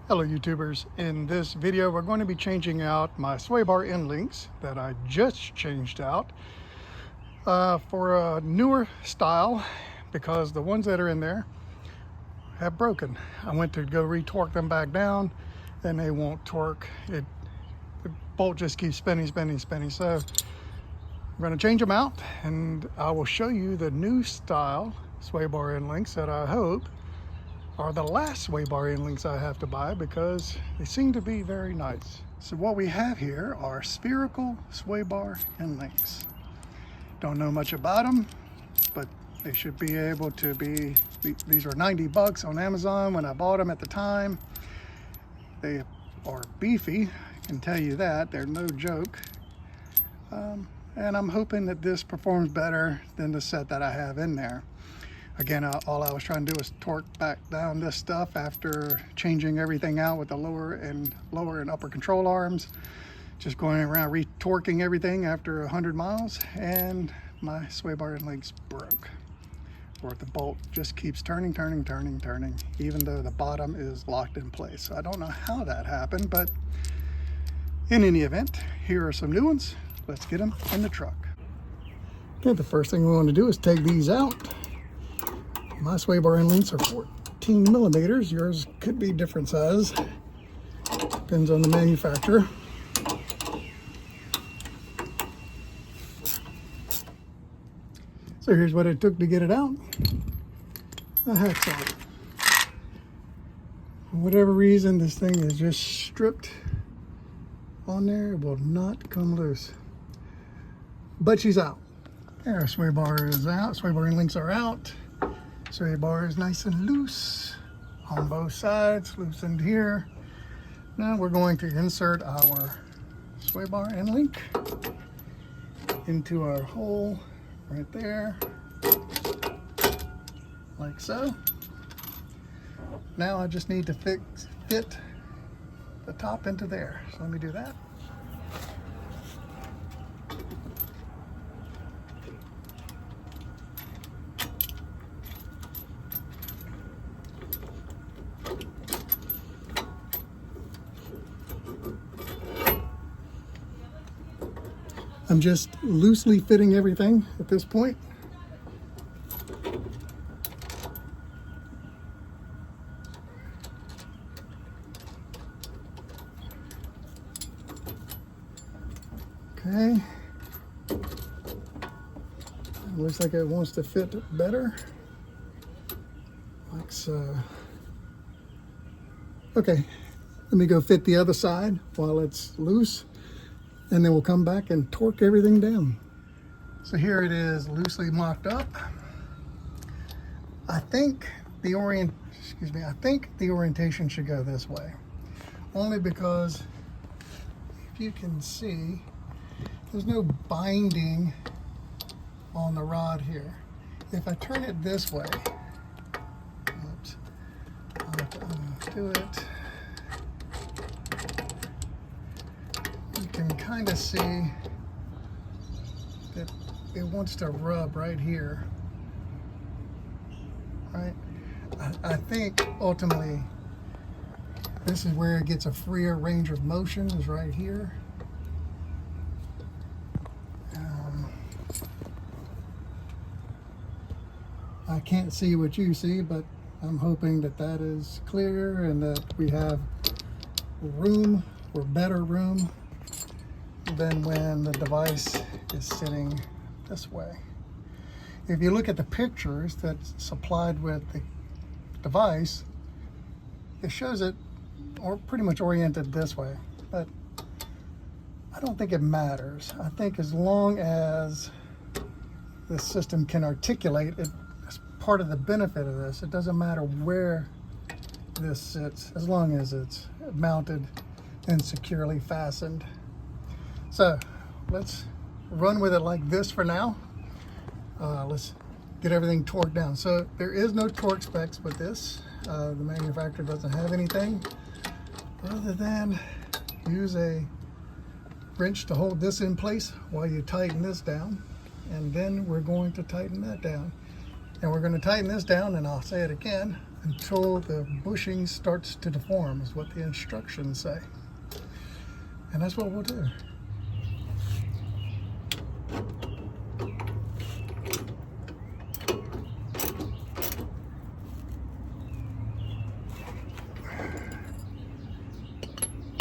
Hello YouTubers, in this video we're going to be changing out my sway bar end links that I just changed out for a newer style because the ones that are in there have broken. I went to go re-torque them back down and they won't torque. The bolt just keeps spinning. So I'm going to change them out and I will show you the new style sway bar end links that I hope are the last sway bar end links I have to buy because they seem to be very nice. So what we have here are spherical sway bar end links. Don't know much about them, but they should be able to be, these were 90 bucks on Amazon when I bought them at the time. They are beefy, I can tell you that, they're no joke. And I'm hoping that this performs better than the set that I have in there. Again, all I was trying to do was torque back down this stuff after changing everything out with the lower and upper control arms. Just going around re-torquing everything after 100 miles, and my sway bar end links broke. Or the bolt just keeps turning, even though the bottom is locked in place. So I don't know how that happened, but in any event, here are some new ones. Let's get them in the truck. Okay, the first thing we want to do is take these out. My sway bar end links are 14 millimeters. Yours could be different size. Depends on the manufacturer. So here's what it took to get it out. A hacksaw. For whatever reason, this thing is just stripped on there. It will not come loose. But she's out. There, our sway bar is out. Sway bar end links are out. Sway bar is nice and loose on both sides, loosened here. Now we're going to insert our sway bar end link into our hole right there, like so. Now I just need to fit the top into there. So let me do that. I'm just loosely fitting everything at this point. Okay. It looks like it wants to fit better. Like so. Okay, let me go fit the other side while it's loose. And then we'll come back and torque everything down. So here it is loosely mocked up. I think the orientation should go this way. Only because if you can see, there's no binding on the rod here. If I turn it this way, oops, I'll have to undo it. You can kind of see that it wants to rub right here, right? I think ultimately this is where it gets a freer range of motion, is right here. I can't see what you see, but I'm hoping that that is clear and that we have room, or better room, than when the device is sitting this way. If you look at the pictures that's supplied with the device, it shows it pretty much oriented this way, but I don't think it matters. I think as long as the system can articulate it, as part of the benefit of this, it doesn't matter where this sits, as long as it's mounted and securely fastened. So let's run with it like this for now. Let's get everything torqued down. So there is no torque specs with this. The manufacturer doesn't have anything other than use a wrench to hold this in place while you tighten this down. And then we're going to tighten that down. And we're going to tighten this down, and I'll say it again, until the bushing starts to deform, is what the instructions say. And that's what we'll do.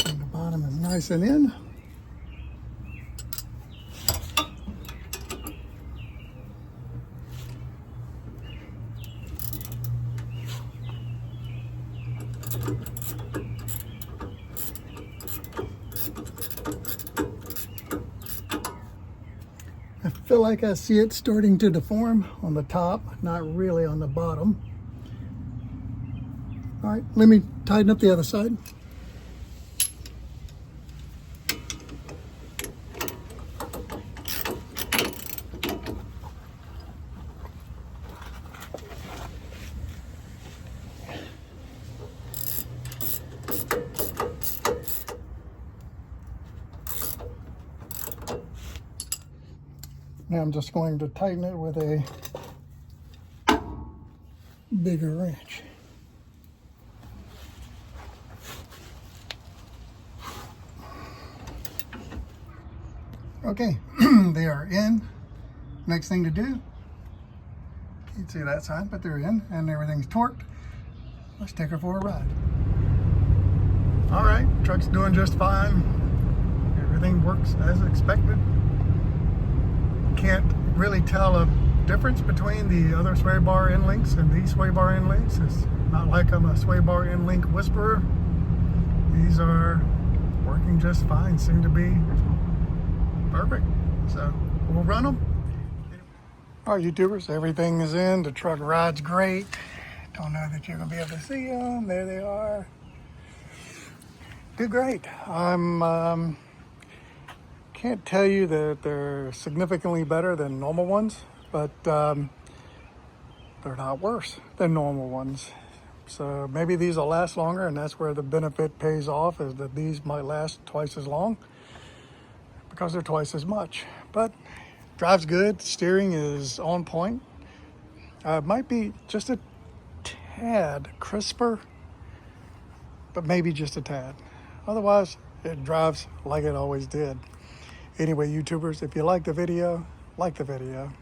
And the bottom is nice and in. I feel like I see it starting to deform on the top, not really on the bottom. All right, let me tighten up the other side. Now I'm just going to tighten it with a bigger wrench. Okay, they are in. Next thing to do, you can see that side, but they're in and everything's torqued. Let's take her for a ride. All right, truck's doing just fine. Everything works as expected. Can't really tell a difference between the other sway bar end links and these sway bar end links. It's not like I'm a sway bar end link whisperer. These are working just fine, seem to be perfect. So we'll run them. All right, YouTubers, everything is in. The truck rides great. Don't know that you're gonna be able to see them. There they are. Do great. I'm can't tell you that they're significantly better than normal ones, but they're not worse than normal ones. So maybe these will last longer, and that's where the benefit pays off, is that these might last twice as long because they're twice as much. But drives good, steering is on point. Might be just a tad crisper, but maybe just a tad. Otherwise, it drives like it always did. Anyway, YouTubers, if you like the video, like the video.